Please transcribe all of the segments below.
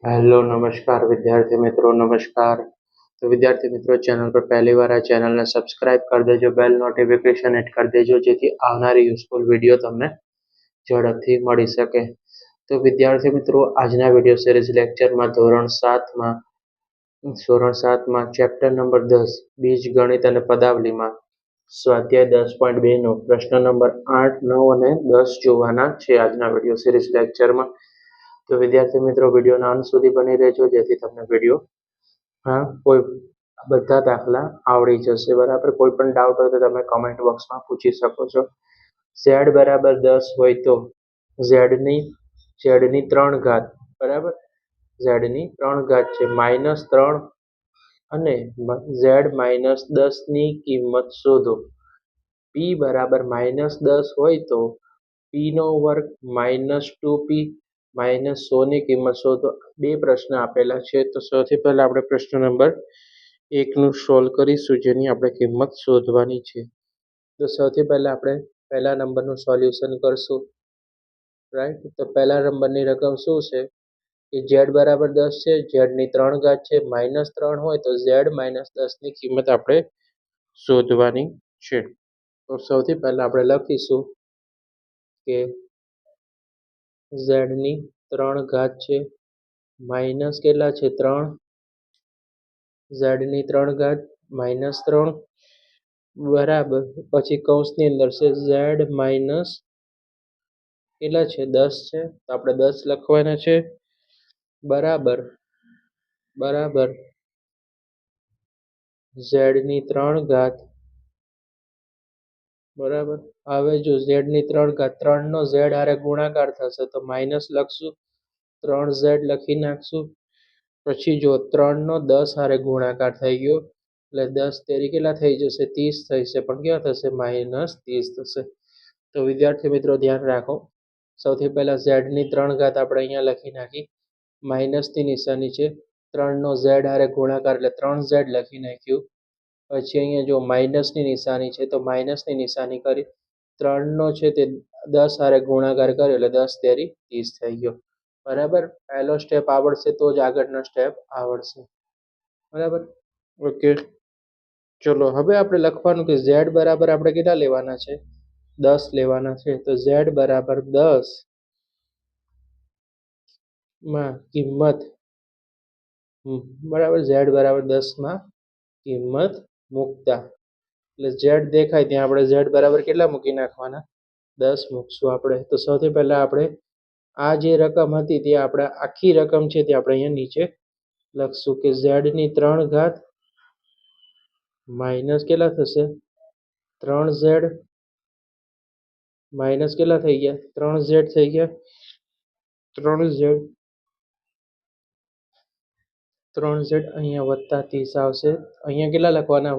Hello નમસ્કાર વિદ્યાર્થી મિત્રો નમસ્કાર. તો વિદ્યાર્થી મિત્રો ચેનલ પર પહેલી વાર આ ચેનલને સબસ્ક્રાઇબ કરી દેજો, બેલ નોટિફિકેશન હિટ કરી દેજો જેથી આવનારી યુઝફુલ વિડીયો તમને ઝડપથી મળી શકે. તો વિદ્યાર્થી મિત્રો આજના વિડીયો સિરીઝ લેક્ચરમાં ધોરણ 7માં ચેપ્ટર નંબર 10 બીજગણિત અને પદાવલીમાં સ્વાધ્યાય 10.2 નો પ્રશ્ન નંબર 8, 9 અને 10 જોવાના છે આજના વિડીયો સિરીઝ લેક્ચરમાં. તો વિદ્યાર્થી મિત્રો વિડીયોના અંત સુધી બની રહેજો જેથી તમને વિડીયો કોઈ બધા દાખલા આવડી જશે. બરાબર, કોઈ પણ ડાઉટ હોય તો તમે કમેન્ટ બોક્સમાં પૂછી શકો છો. z બરાબર 10 હોય તો z ની 3 ઘાત, બરાબર, z ની 3 ઘાત છે -3 અને z -10 ની કિંમત શોધો. p બરાબર -10 હોય તો p નો વર્ગ -2p -100 ની કિંમત શોધો. બે પ્રશ્ન આપેલા છે. તો સૌથી પહેલા આપણે પ્રશ્ન નંબર 1 નું સોલ્વ કરીશું જેની આપણે કિંમત શોધવાની છે. તો સૌથી પહેલા આપણે પહેલા નંબરનું સોલ્યુશન કરશું. રાઈટ, તો પહેલા નંબરની રકમ શું છે કે z બરાબર 10 છે, z ની 3 ઘાત છે, -3 હોય તો z -10 ની કિંમત આપણે શોધવાની છે. તો સૌથી પહેલા આપણે લખીશું કે z ની 3 ઘાત છે માઇનસ કેટલા છે 3, z ની 3 ઘાત -3 બરાબર, પછી કૌંસની અંદર છે z માઇનસ કેટલા છે 10 છે તો આપણે 10 લખવાના છે, બરાબર બરાબર z ની 3 ઘાત, બરાબર. હવે જો z ની 3 ઘાત 3 નો z હારે ગુણાકાર થશે તો માઇનસ લખશું, 3z લખી નાખશું. પછી જો 3 નો 10 હારે ગુણાકાર થઈ ગયો એટલે 10 તેરી કેટલા થઈ જશે 30 થશે, પણ કેવા થશે -30 થશે. તો વિદ્યાર્થી મિત્રો ધ્યાન રાખો, સૌથી પહેલા z ની 3 ઘાત આપણે અહીંયા લખી નાખી, માઇનસની નિશાની છે, 3 નો z હારે ગુણાકાર એટલે 3z લખી નાખ્યું. પછી અહીંયા જો માઇનસની નિશાની છે તો માઇનસની નિશાની કરી, 3 નો છે તે 10 હારે ગુણાકાર કર્યો એટલે 10 તેરી 30 થઈ ગયો. બરાબર, પહેલો સ્ટેપ આવડશે તો જ આગળનો સ્ટેપ આવડશે. બરાબર, ઓકે. ચલો હવે આપણે લખવાનું કે z બરાબર આપણે કેટલા લેવાના છે 10 લેવાના છે. તો z બરાબર 10 માં કિંમત, બરાબર, z બરાબર 10 માં કિંમત મૂકતા એટલે z દેખાય ત્યાં આપણે z બરાબર કેટલા મૂકી નાખવાના 10 મૂકશું આપણે. તો સૌથી પહેલા આપણે આ જે રકમ હતી તે આપણે આખી રકમ છે તે આપણે અહીંયા નીચે લખશું કે z ની 3 ઘાત માઇનસ કેટલા થશે 3z માઇનસ કેટલા થઈ ગયા 3z થઈ ગયા, 3z અહીંયા વત્તા 30 આવશે, અહીંયા કેટલા લખવાના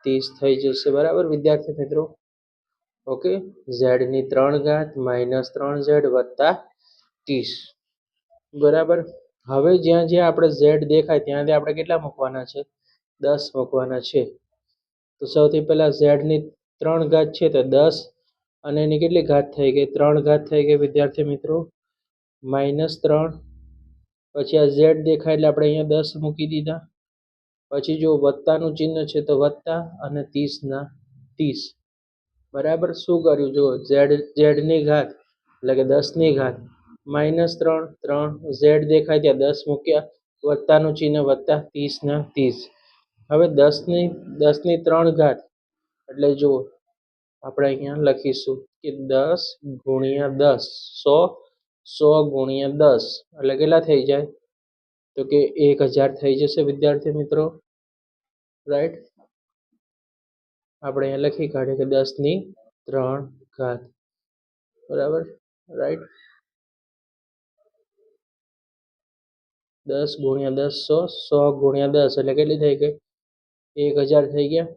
+30 થઈ જશે. બરાબર વિદ્યાર્થી મિત્રો, ઓકે. z ની 3 ઘાત -3z વત્તા 30, બરાબર. હવે જ્યાં જ્યાં આપણે z દેખાય ત્યાં ત્યાં આપણે કેટલા મૂકવાના છે 10 મૂકવાના છે. તો સૌથી પહેલા z ની 3 ઘાત છે તો 10 અને એની કેટલી ઘાત થઈ ગઈ 3 ઘાત થઈ ગઈ વિદ્યાર્થી મિત્રો, -3. પછી આ z દેખાય એટલે આપણે અહીંયા 10 મૂકી દીધા. પછી જો વત્તાનું ચિહ્ન છે તો વત્તા અને 30 ના 30, બરાબર. શું કર્યું જો z ની ઘાત એટલે કે 10ની ઘાત -3, 3 z દેખાય ત્યાં 10 મૂક્યા, વત્તાનું ચિહ્ન વત્તા 30 ના 30. હવે 10ની 3 ઘાત એટલે જો આપણે અહીંયા લખીશું કે 10 ગુણ્યા 10 100 ગુણ્યા 10 એટલે કેટલા થઈ જાય તો કે 1000 થઈ જશે વિદ્યાર્થી મિત્રો. રાઈટ, આપણે અહીંયા લખી કાઢીએ કે 10ની 3 ઘાત, બરાબર. રાઈટ, 10 ગુણ્યા 10 100 ગુણ્યા 10 એટલે કેટલી થઈ ગઈ 1000 થઈ ગયા.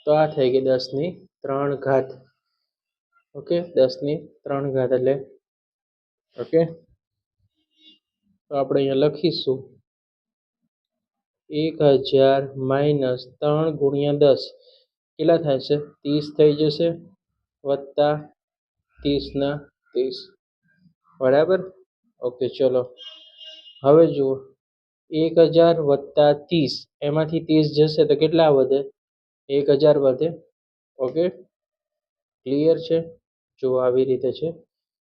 તો આ થઈ ગઈ 10ની 3 ઘાત, ઓકે. 10ની 3 ઘાત એટલે ઓકે. તો આપણે અહીંયા લખીશું 1000 -3 ગુણ્યા 10 કેટલા થાય છે 30 થઈ જશે, વત્તા 30 ના 30, બરાબર. ઓકે, ચલો હવે જુઓ 1000 વત્તા 30, એમાંથી 30 જશે તો કેટલા વધે? 1000 વધે. ઓકે, ક્લિયર છે? જો આવી રીતે છે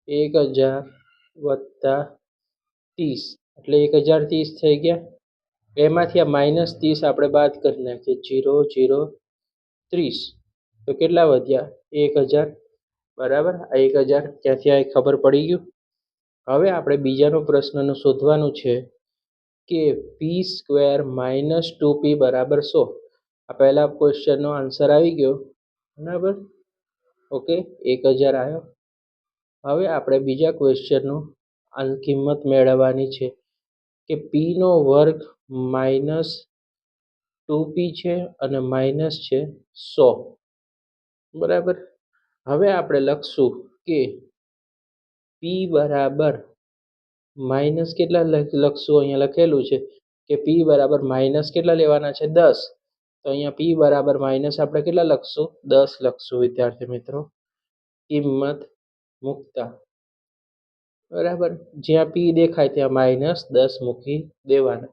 1000 વત્તા 30 એટલે 1030 થઈ ગયા. એમાંથી આ -30 આપણે બાદ કરી નાખીએ, 0 0 30, તો કેટલા વધ્યા? 1000. બરાબર, આ 1000 ક્યાંથી આવી ખબર પડી ગયું. હવે આપણે બીજાનો પ્રશ્નનું શોધવાનું છે કે p² - 2p બરાબર 100. આ પહેલા ક્વેશ્ચનનો આન્સર આવી ગયો. બરાબર, ઓકે, 1000 આવ્યો. હવે આપણે બીજા ક્વેશ્ચનનું કિંમત મેળવવાની છે કે p² - 2p છે અને માઇનસ છે 100. બરાબર, હવે આપણે લખશું કે p બરાબર માઇનસ કેટલા લખશું? અહીંયા લખેલું છે કે p બરાબર માઇનસ કેટલા લેવાના છે? 10. તો અહીંયા p બરાબર માઇનસ આપણે કેટલા લખશું? 10 લખશું વિદ્યાર્થી મિત્રો, કિંમત મૂકતા. બરાબર, જ્યાં p દેખાય ત્યાં -10 મૂકી દેવાના.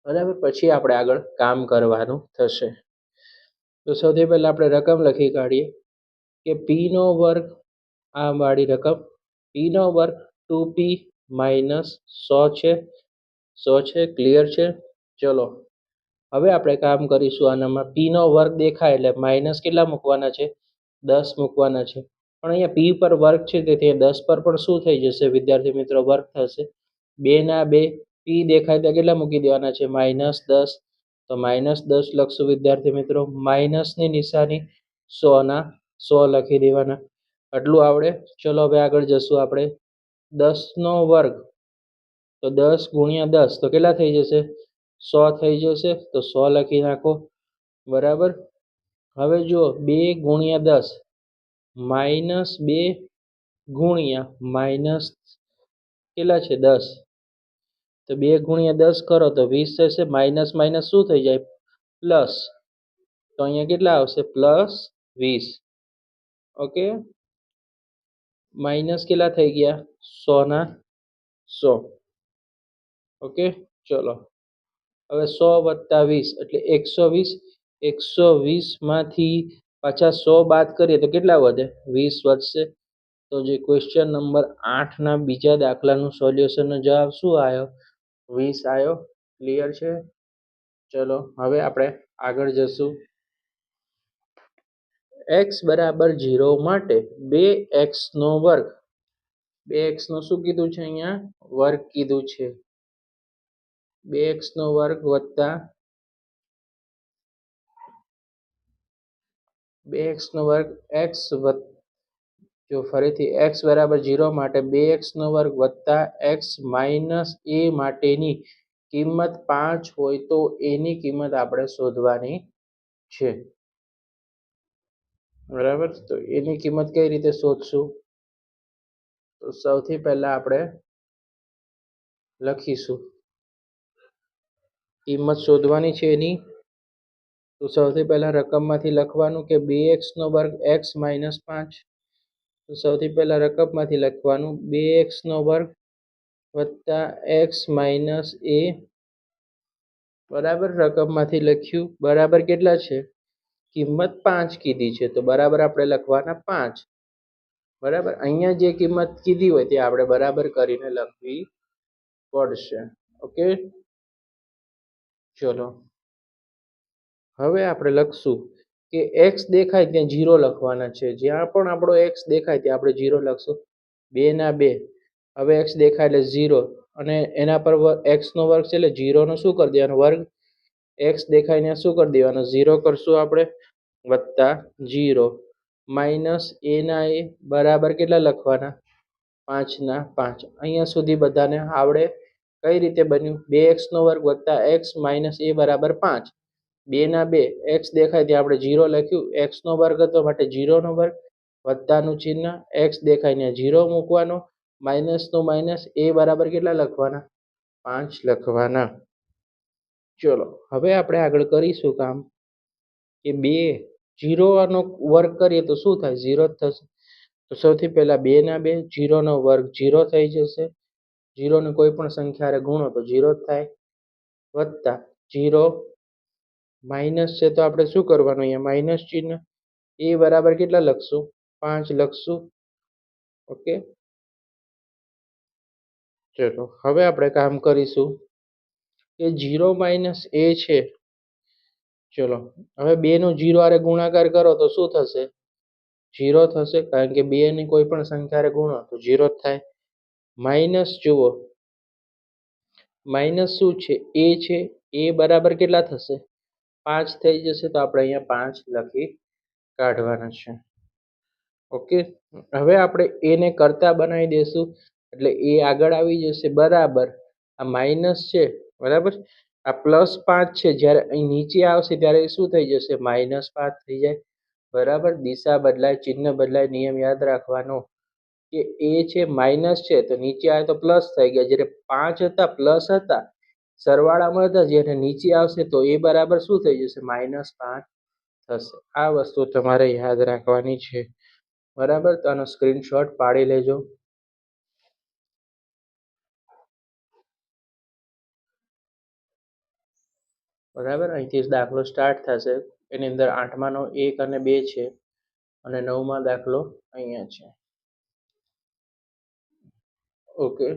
બરાબર, પછી આપણે આગળ કામ કરવાનું થશે. તો સૌથી પહેલા આપણે રકમ લખી કાઢીએ કે p², આ વાળી રકમ p² 2p -100 છે. 100 છે, ક્લિયર છે? ચલો, હવે આપણે કામ કરીશું આનામાં. p² દેખાય એટલે માઇનસ કેટલા મૂકવાના છે? 10 મૂકવાના છે. પણ અહીંયા p પર વર્ગ છે તેથી 10 પર પણ શું થઈ જશે વિદ્યાર્થી મિત્રો? વર્ગ થશે. 2 ના 2, p દેખાય ત્યાં કેટલા મૂકી દેવાના છે? -10. તો -10 લખશું વિદ્યાર્થી મિત્રો. માઇનસની નિશાની 100 ના 100 લખી દેવાના. આટલું આવડે? ચલો હવે આગળ જશું આપણે. 10² તો 10 × 10 તો કેટલા થઈ જશે? 100 થઈ જશે. તો 100 લખી નાખો. બરાબર, હવે જુઓ 2 × 10 -2 ગુણ્યા માઇનસ કેટલા છે? 10. તો 2 × 10 કરો તો 20 થશે. માઇનસ માઇનસ શું થઈ જાય? પ્લસ. તો અહીંયા કેટલા આવશે? +20. ઓકે, માઇનસ કેટલા થઈ ગયા? 100 ના 100. ઓકે, ચલો હવે 100 + 20 એટલે 120. 120 માંથી પાછા 100 બાદ કરીએ તો કેટલા વધે? 20 વધશે. તો જે ક્વેશ્ચન નંબર 8ના બીજા દાખલાનું સોલ્યુશનનો જવાબ શું આવ્યો? 20 આવ્યો. ક્લિયર છે? ચલો હવે આપણે આગળ જશું. x બરાબર 0 માટે 2x², 2x નો શું કીધું છે? અહીંયા વર્ગ કીધું છે. 2x² વત્તા 2x² x જો ફરીથી x બરાબર 0 માટે 2x² વત્તા x - a માટેની કિંમત 5 હોય તો એની કિંમત આપણે શોધવાની છે. બરાબર, તો એની કિંમત કઈ રીતે શોધશું? તો સૌથી પહેલા આપણે લખીશું કિંમત શોધવાની છે એની. તો સૌથી પહેલા રકમમાંથી લખવાનું કે 2x² x - 5. તો સૌથી પહેલા રકમમાંથી લખવાનું 2x² વત્તા x - a. બરાબર, રકમમાંથી લખ્યું. બરાબર કેટલા છે? કિંમત 5 કીધી છે તો બરાબર આપણે લખવાના 5. બરાબર, અહીંયા જે કિંમત કીધી હોય તે આપણે બરાબર કરીને લખવી પડશે. ઓકે, ચલો હવે આપણે લખશું કે x દેખાય ત્યાં 0 લખવાના છે. જ્યાં પણ આપણો x દેખાય ત્યાં આપણે 0 લખશું. 2 ના 2, હવે x દેખાય એટલે 0 અને એના પર x² છે એટલે 0 નો શું કરી દેવાનો? વર્ગ. x દેખાય ત્યાં શું કરી દેવાનું? 0 કરશું આપણે, વત્તા 0 માઇનસ a ના a બરાબર કેટલા લખવાના? 5 ના 5. અહીંયા સુધી બધાને આવડે? કઈ રીતે બન્યું? 2x² વત્તા x - a બરાબર 5. 2 ના 2, x દેખાય ત્યાં આપણે 0 લખ્યું. x² હતો માટે 0 નો વર્ગ, વત્તાનું ચિહ્ન, x દેખાય ત્યાં 0 મૂકવાનો, માઇનસનું માઇનસ, a બરાબર કેટલા લખવાના? 5 લખવાના. ચલો હવે આપણે આગળ કરીશું કામ કે 0 નો વર્ગ કરીએ તો શું થાય? 0 જ થશે. તો સૌથી પહેલા 2 ના 2, 0 નો વર્ગ 0 થઈ જશે. જીરોને કોઈ પણ સંખ્યા હારે ગુણો તો જીરો જ થાય, વત્તા જીરો માઇનસ છે તો આપણે શું કરવાનું અહીંયા માઇનસ ચિહ્ન, એ બરાબર કેટલા લખશું 5 લખશું. ઓકે, ચલો હવે આપણે કામ કરીશું કે 0 માઇનસ એ છે. ચલો હવે 2 નો 0 હારે ગુણાકાર કરો તો શું થશે? 0 થશે, કારણ કે 2 ની કોઈ પણ સંખ્યા હારે ગુણો તો 0 જ થાય. માઇનસ જુઓ, માઇનસ શું છે? એ છે. એ બરાબર કેટલા થશે? 5 થઈ જશે, તો આપણે અહીંયા 5 લખી કાઢવાના છે. ઓકે, હવે આપણે એ ને કરતા બનાવી દેશું એટલે એ આગળ આવી જશે બરાબર. આ માઇનસ છે બરાબર, આ +5 છે. જ્યારે અહીં નીચે આવશે ત્યારે શું થઈ જશે? -5 થઈ જાય બરાબર. દિશા બદલાય, ચિહ્ન બદલાય. નિયમ યાદ રાખવાનો કે એ છે માઇનસ છે તો નીચે આવે તો પ્લસ થઈ ગયા. જ્યારે 5 હતા પ્લસ હતા સરવાળામાં હતા, જ્યારે નીચે આવશે તો એ બરાબર શું થઈ જશે? -5 થશે. આ વસ્તુ તમારે યાદ રાખવાની છે બરાબર. તો આનો સ્ક્રીનશોટ પાડી લેજો. બરાબર, અહીંથી દાખલો સ્ટાર્ટ થશે. એની અંદર 8માનો 1 અને 2 છે અને 9માં દાખલો અહીંયા છે. ઓકે.